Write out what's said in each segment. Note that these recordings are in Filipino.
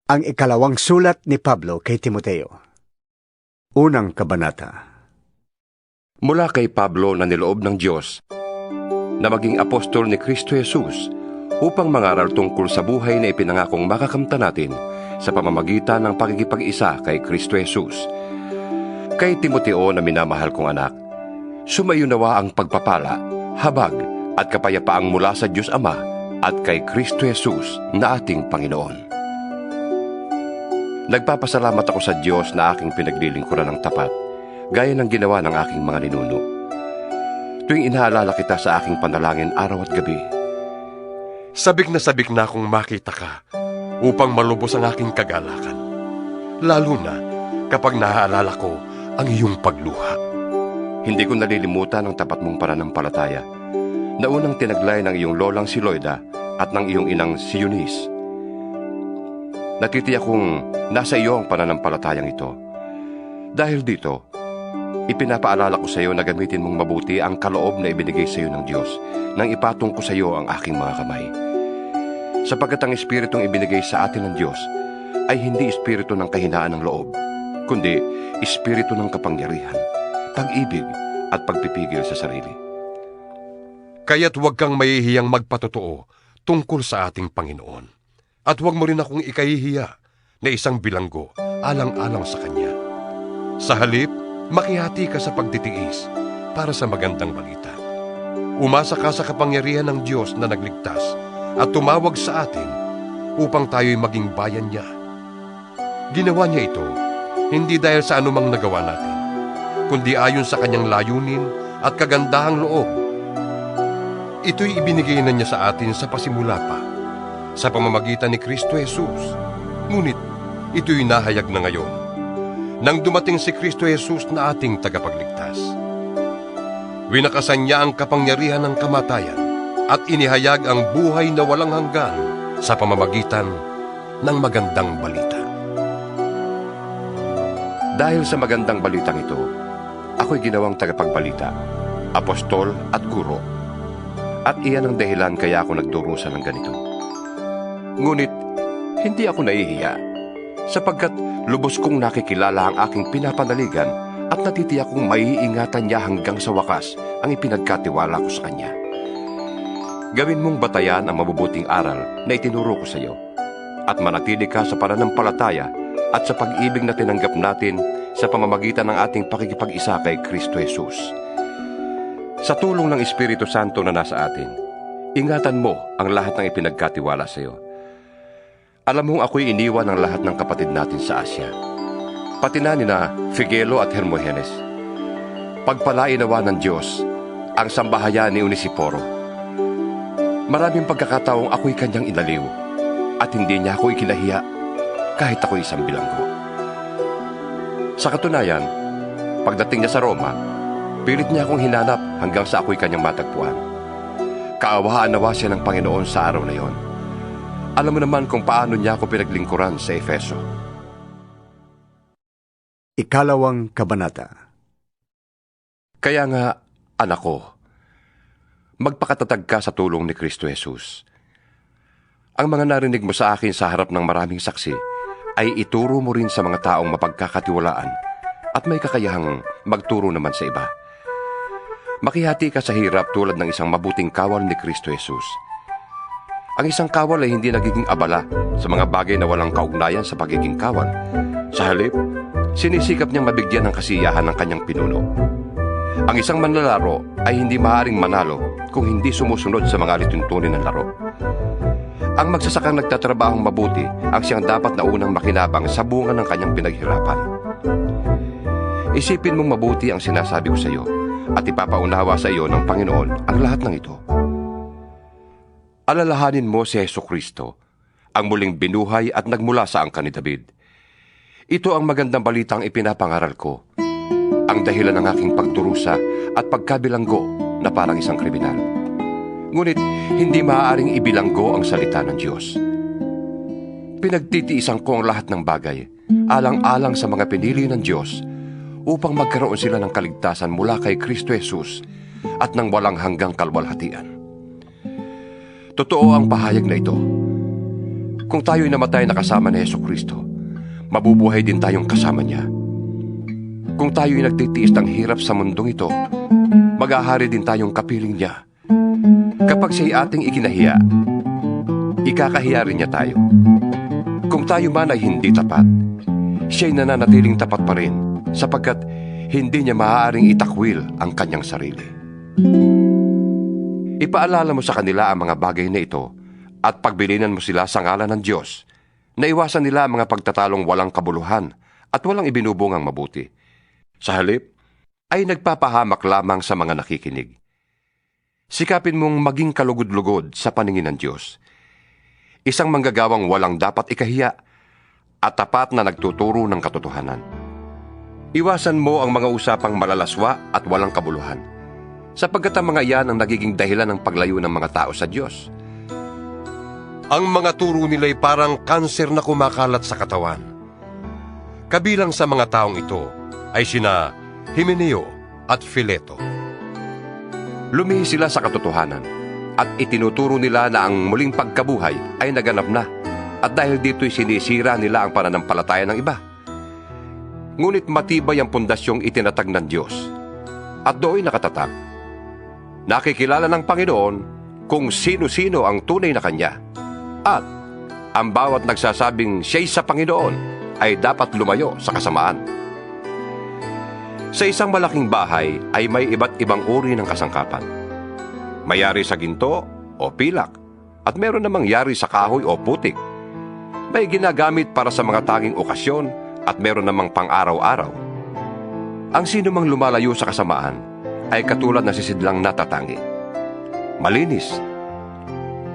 Ang ikalawang sulat ni Pablo kay Timoteo. Unang kabanata. Mula kay Pablo na niloob ng Diyos na maging apostol ni Kristo Jesus upang mangaral tungkol sa buhay na ipinangakong makakamta natin sa pamamagitan ng pakikipag-isa kay Kristo Jesus. Kay Timoteo na minamahal kong anak, sumayo nawa ang pagpapala, habag at kapayapaang mula sa Diyos Ama at kay Kristo Jesus na ating Panginoon. Nagpapasalamat ako sa Diyos na aking pinaglilingkuran ng tapat, gaya ng ginawa ng aking mga ninuno. Tuwing inaalala kita sa aking panalangin araw at gabi. Sabik na akong makita ka upang malubos ang aking kagalakan. Lalo na kapag naaalala ko ang iyong pagluha. Hindi ko nalilimutan ang tapat mong pananampalataya na unang tinaglay ng iyong lolang si Loida at ng iyong inang si Eunice. Natitiyak kong nasa iyo ang pananampalatayang ito. Dahil dito, ipinapaalala ko sa iyo na gamitin mong mabuti ang kaloob na ibinigay sa iyo ng Diyos nang ipatong ko sa iyo ang aking mga kamay. Sapagkat ang espiritong ibinigay sa atin ng Diyos ay hindi espiritu ng kahinaan ng loob, kundi espiritu ng kapangyarihan, pag-ibig at pagpipigil sa sarili. Kaya't huwag kang mahihiyang magpatotoo tungkol sa ating Panginoon. At huwag mo rin akong ikahihiya na isang bilanggo alang-alang sa Kanya. Sa halip, makihati ka sa pagtitiis para sa magandang balita. Umasa ka sa kapangyarihan ng Diyos na nagligtas at tumawag sa atin upang tayo'y maging bayan niya. Ginawa niya ito hindi dahil sa anumang nagawa natin, kundi ayon sa Kanyang layunin at kagandahang loob. Ito'y ibinigay na niya sa atin sa pasimula pa, sa pamamagitan ni Kristo Jesus. Ngunit ito'y nahayag na ngayon, nang dumating si Kristo Jesus na ating tagapagligtas. Winakasan niya ang kapangyarihan ng kamatayan at inihayag ang buhay na walang hanggan sa pamamagitan ng magandang balita. Dahil sa magandang balitang ito, ako'y ginawang tagapagbalita, apostol at guro. At iyan ang dahilan kaya ako nagdurusa ng ganito. Ngunit, hindi ako nahihiya, sapagkat lubos kong nakikilala ang aking pinapanaligan at natitiyak kong maiingatan niya hanggang sa wakas ang ipinagkatiwala ko sa Kanya. Gawin mong batayan ang mabubuting aral na itinuro ko sa iyo, at manatili ka sa pananampalataya at sa pag-ibig na tinanggap natin sa pamamagitan ng ating pakikipag-isa kay Kristo Jesus. Sa tulong ng Espiritu Santo na nasa atin, ingatan mo ang lahat ng ipinagkatiwala sa iyo. Alam mong ako'y iniwan ng lahat ng kapatid natin sa Asya, pati na nina Figelo at Hermogenes. Pagpalain nawa ng Diyos ang sambahayan ni Onesiforo. Maraming pagkakataong ako'y kanyang inaliw at hindi niya ako ikinahiya kahit ako'y isang bilanggo. Sa katunayan, pagdating niya sa Roma, pilit niya akong hinanap hanggang sa ako'y kanyang matagpuan. Kaawaan nawa siya ng Panginoon sa araw na yon. Alam mo naman kung paano niya ako pinaglingkuran sa Efeso. Ikalawang kabanata. Kaya nga, anak ko, magpakatatag ka sa tulong ni Kristo Jesus. Ang mga narinig mo sa akin sa harap ng maraming saksi ay ituro mo rin sa mga taong mapagkakatiwalaan at may kakayahang magturo naman sa iba. Makihati ka sa hirap tulad ng isang mabuting kawal ni Kristo Jesus. Ang isang kawal ay hindi nagiging abala sa mga bagay na walang kaugnayan sa pagiging kawal. Sa halip, sinisikap niyang mabigyan ng kasiyahan ng kanyang pinuno. Ang isang manlalaro ay hindi maaaring manalo kung hindi sumusunod sa mga alituntunin ng laro. Ang magsasakang nagtatrabahong mabuti ang siyang dapat na unang makinabang sa bunga ng kanyang pinaghirapan. Isipin mong mabuti ang sinasabi ko sa iyo at ipapaunawa sa iyo ng Panginoon ang lahat ng ito. Alalahanin mo si Jesucristo, ang muling binuhay at nagmula sa angkan ni David. Ito ang magandang balitang ipinapangaral ko, ang dahilan ng aking pagdurusa at pagkabilanggo na parang isang kriminal. Ngunit hindi maaaring ibilanggo ang salita ng Diyos. Pinagtitiisan ko ang lahat ng bagay, alang-alang sa mga pinili ng Diyos, upang magkaroon sila ng kaligtasan mula kay Kristo Jesus at ng walang hanggang kalwalhatian. Totoo ang pahayag na ito. Kung tayo'y namatay na kasama ni Jesucristo, mabubuhay din tayong kasama niya. Kung tayo'y nagtitiis ng hirap sa mundong ito, maghahari din tayong kapiling niya. Kapag siya'y ating ikinahiya, ikakahiya rin niya tayo. Kung tayo man ay hindi tapat, siya'y nananatiling tapat pa rin sapagkat hindi niya maaaring itakwil ang kanyang sarili. Ipaalala mo sa kanila ang mga bagay na ito at pagbilinan mo sila sa ngalan ng Diyos na iwasan nila ang mga pagtatalong walang kabuluhan at walang ibinubungang mabuti. Sa halip, ay nagpapahamak lamang sa mga nakikinig. Sikapin mong maging kalugod-lugod sa paningin ng Diyos. Isang manggagawang walang dapat ikahiya at tapat na nagtuturo ng katotohanan. Iwasan mo ang mga usapang malalaswa at walang kabuluhan, sapagkat ang mga iyan ang nagiging dahilan ng paglayo ng mga tao sa Diyos. Ang mga turo nila'y parang kanser na kumakalat sa katawan. Kabilang sa mga taong ito ay sina Himeneo at Fileto. Lumihis sila sa katotohanan at itinuturo nila na ang muling pagkabuhay ay naganap na at dahil dito'y sinisira nila ang pananampalataya ng iba. Ngunit matibay ang pundasyong itinatag ng Diyos at doon nakatatag. Nakikilala ng Panginoon kung sino-sino ang tunay na Kanya at ang bawat nagsasabing siya'y sa Panginoon ay dapat lumayo sa kasamaan. Sa isang malaking bahay ay may iba't ibang uri ng kasangkapan. Mayari sa ginto o pilak at meron namang yari sa kahoy o putik. May ginagamit para sa mga tanging okasyon at meron namang pang-araw-araw. Ang sino mang lumalayo sa kasamaan ay katulad na sisidlang natatangi. Malinis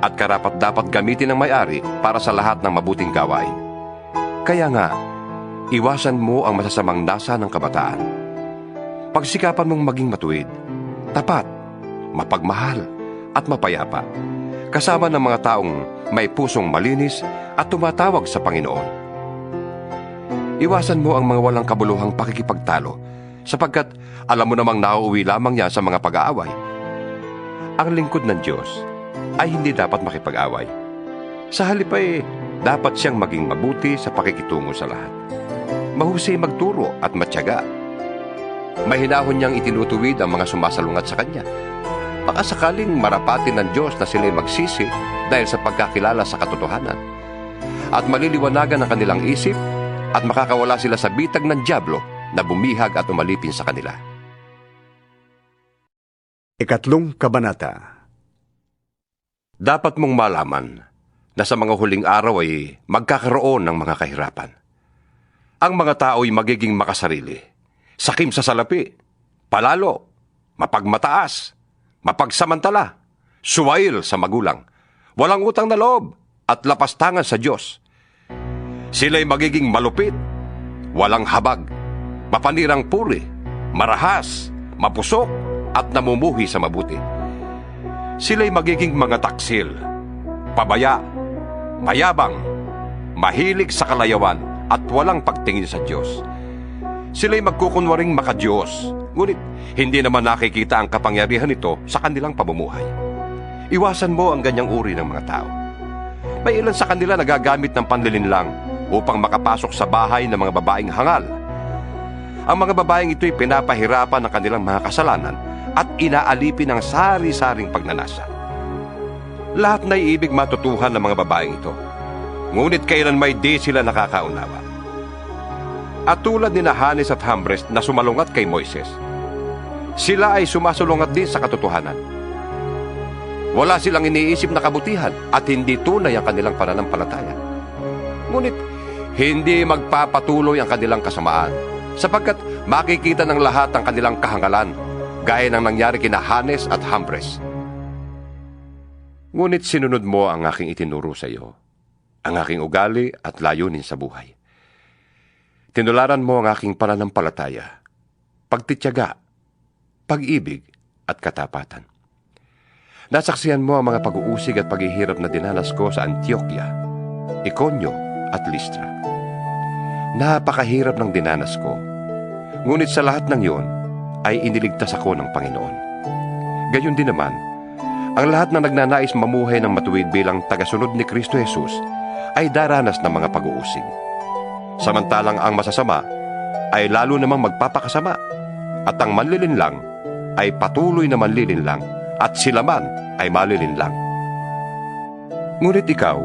at karapat-dapat gamitin ng may-ari para sa lahat ng mabuting gawain. Kaya nga, iwasan mo ang masasamang nasa ng kabataan. Pagsikapan mong maging matuwid, tapat, mapagmahal, at mapayapa, kasama ng mga taong may pusong malinis at tumatawag sa Panginoon. Iwasan mo ang mga walang kabuluhang pakikipagtalo, sapagkat alam mo namang nauuwi lamang yan sa mga pag-aaway. Ang lingkod ng Diyos ay hindi dapat makipag-away. Sa halip ay dapat siyang maging mabuti sa pakikitungo sa lahat. Mahusay magturo at matyaga. Mahinahon niyang itinutuwid ang mga sumasalungat sa Kanya. Baka sakaling marapatin ng Diyos na sila'y magsisi dahil sa pagkakilala sa katotohanan. At maliliwanagan ang kanilang isip at makakawala sila sa bitag ng dyablo na bumihag at umalipin sa kanila. Ikatlong kabanata. Dapat mong malaman na sa mga huling araw ay magkakaroon ng mga kahirapan. Ang mga tao'y magiging makasarili, sakim sa salapi, palalo, mapagmataas, mapagsamantala, suwail sa magulang, walang utang na loob at lapastangan sa Diyos. Sila'y magiging malupit, walang habag, mapanirang puri, marahas, mapusok at namumuhi sa mabuti. Sila'y magiging mga taksil, pabaya, mayabang, mahilig sa kalayawan at walang pagtingin sa Diyos. Sila'y magkukunwaring makadiyos, ngunit hindi naman nakikita ang kapangyarihan nito sa kanilang pamumuhay. Iwasan mo ang ganyang uri ng mga tao. May ilan sa kanila nagagamit ng panlilinlang upang makapasok sa bahay ng mga babaeng hangal. Ang mga babaeng ito'y pinapahirapan ng kanilang mga kasalanan at inaalipin ng sari-saring pagnanasa. Lahat na iibig matutuhan ng mga babaeng ito, ngunit kailan may di sila nakakaunawa. At tulad ni Hanes at Jambres na sumalungat kay Moises, sila ay sumasulungat din sa katotohanan. Wala silang iniisip na kabutihan at hindi tunay ang kanilang pananampalataya. Ngunit hindi magpapatuloy ang kanilang kasamaan, sapagkat makikita ng lahat ang kanilang kahangalan, gaya ng nangyari kina Hanes at Jambres. Ngunit sinunod mo ang aking itinuro sa iyo, ang aking ugali at layunin sa buhay. Tinularan mo ang aking pananampalataya, pagtityaga, pag-ibig at katapatan. Nasaksihan mo ang mga pag-uusig at paghihirap na dinanas ko sa Antioquia, Iconio at Listra. Napakahirap ng dinanas ko, ngunit sa lahat ng iyon ay iniligtas ako ng Panginoon. Gayon din naman, ang lahat na nagnanais mamuhay ng matuwid bilang tagasunod ni Kristo Jesus ay daranas ng mga pag-uusig. Samantalang ang masasama ay lalo namang magpapakasama, at ang manlilinlang ay patuloy na manlilinlang, at sila man ay malilinlang. Ngunit ikaw,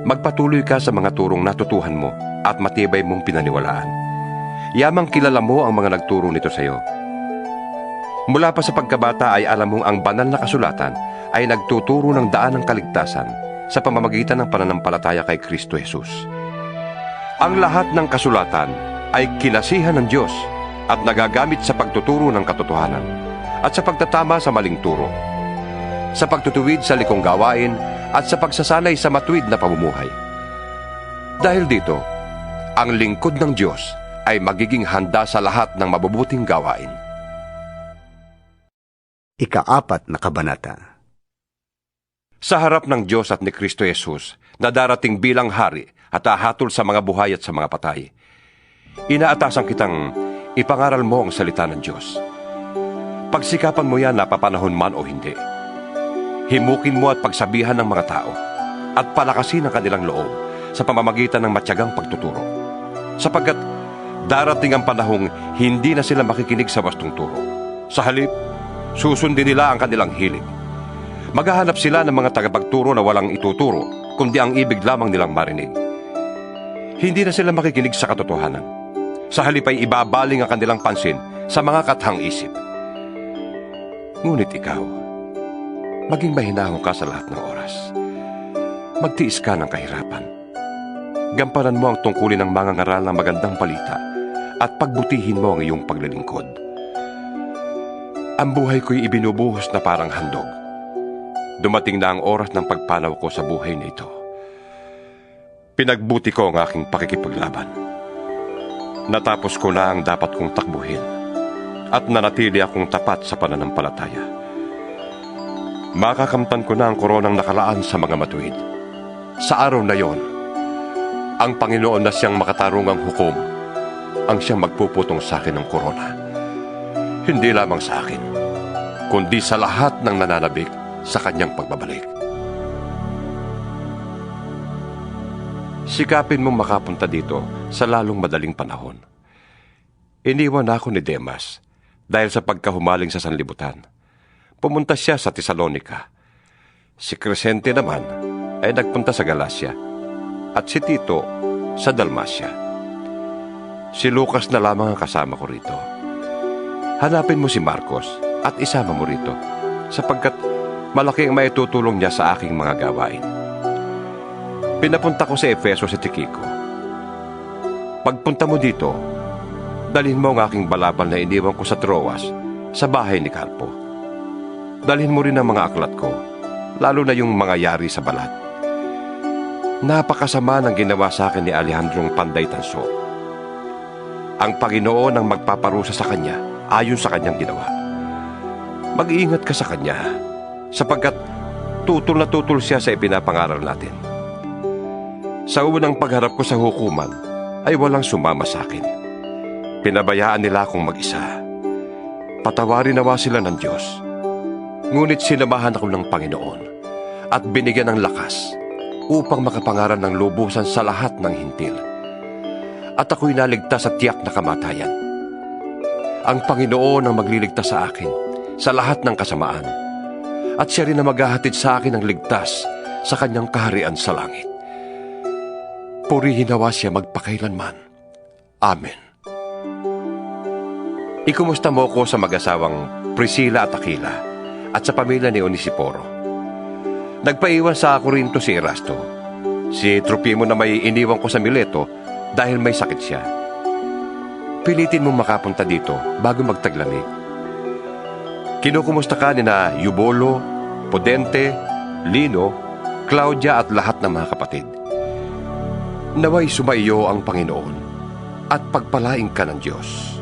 magpatuloy ka sa mga turong natutuhan mo at matibay mong pinaniwalaan. Yamang kilala mo ang mga nagturo nito sa iyo. Mula pa sa pagkabata ay alam mong ang banal na kasulatan ay nagtuturo ng daan ng kaligtasan sa pamamagitan ng pananampalataya kay Kristo Jesus. Ang lahat ng kasulatan ay kinasihan ng Diyos at nagagamit sa pagtuturo ng katotohanan at sa pagtatama sa maling turo, sa pagtutuwid sa likong gawain at sa pagsasanay sa matuwid na pamumuhay. Dahil dito, ang lingkod ng Diyos ay magiging handa sa lahat ng mabubuting gawain. Ika-4 na kabanata. Sa harap ng Diyos at ni Kristo Jesus na darating bilang hari at hahatol sa mga buhay at sa mga patay, inaatasan kitang ipangaral mo ang salita ng Diyos. Pagsikapan mo yan napapanahon man o hindi. Himukin mo at pagsabihan ng mga tao at palakasin ang kanilang loob sa pamamagitan ng matyagang pagtuturo. Sapagkat darating ang panahong hindi na sila makikinig sa wastong turo. Sa halip, susundin nila ang kanilang hilig. Maghahanap sila ng mga tagapagturo na walang ituturo, kundi ang ibig lamang nilang marinig. Hindi na sila makikinig sa katotohanan. Sa halip ay ibabaling ang kanilang pansin sa mga kathang isip. Ngunit ikaw, maging mahinahon ka sa lahat ng oras. Magtiis ka ng kahirapan. Gampanan mo ang tungkulin ng mga ngaral ng magandang balita at pagbutihin mo ang iyong paglilingkod. Ang buhay ko'y ibinubuhos na parang handog. Dumating na ang oras ng pagpanaw ko sa buhay na ito. Pinagbuti ko ang aking pakikipaglaban. Natapos ko na ang dapat kong takbuhin at nanatili akong tapat sa pananampalataya. Makakamtan ko na ang koronang nakalaan sa mga matuwid. Sa araw na yon, ang Panginoon na siyang makatarungang hukom ang siyang magpuputong sa akin ng korona. Hindi lamang sa akin, kundi sa lahat ng nananabik sa kanyang pagbabalik. Sikapin mong makapunta dito sa lalong madaling panahon. Iniwan ako ni Demas dahil sa pagkahumaling sa sanlibutan. Pumunta siya sa Tesalonica. Si Crescente naman ay nagpunta sa Galacia at si Tito sa Dalmacia. Si Lucas na lamang ang kasama ko rito. Hanapin mo si Marcos at isama mo rito sapagkat malaki ang maitutulong niya sa aking mga gawain. Pinapunta ko sa Efeso si Tikiko. Pagpunta mo dito, dalhin mo ang aking balabal na iniwan ko sa Troas sa bahay ni Carpo. Dalhin mo rin ang mga aklat ko, lalo na yung mga yari sa balat. Napakasama ng ginawa sa akin ni Alejandrong Panday Tanso. Ang Panginoon ang magpaparusa sa kanya ayon sa kanyang ginawa. Mag-iingat ka sa kanya, sapagkat tutol na tutol siya sa ipinapangaral natin. Sa unang pagharap ko sa hukuman, ay walang sumama sa akin. Pinabayaan nila akong mag-isa. Patawarin nawa sila ng Diyos. Ngunit sinamahan ako ng Panginoon at binigyan ng lakas upang makapangaral ng lubusan sa lahat ng hintil. At ako'y naligtas sa tiyak na kamatayan. Ang Panginoon ang magliligtas sa akin sa lahat ng kasamaan. At siya rin ang maghahatid sa akin ng ligtas sa kanyang kaharian sa langit. Purihin nawa siya magpakailanman. Amen. Ikumusta mo ko sa mag-asawang Priscilla at Aquila at sa pamilya ni Onesiforo. Nagpaiwan sa Corinto si Erasto. Si Tropimo na may iniwan ko sa Mileto dahil may sakit siya. Pilitin mong makapunta dito bago magtaglamig. Kinukumusta ka ni na Eubolo, Pudente, Lino, Claudia at lahat ng mga kapatid. Naway sumaiyo ang Panginoon at pagpalain ka ng Diyos.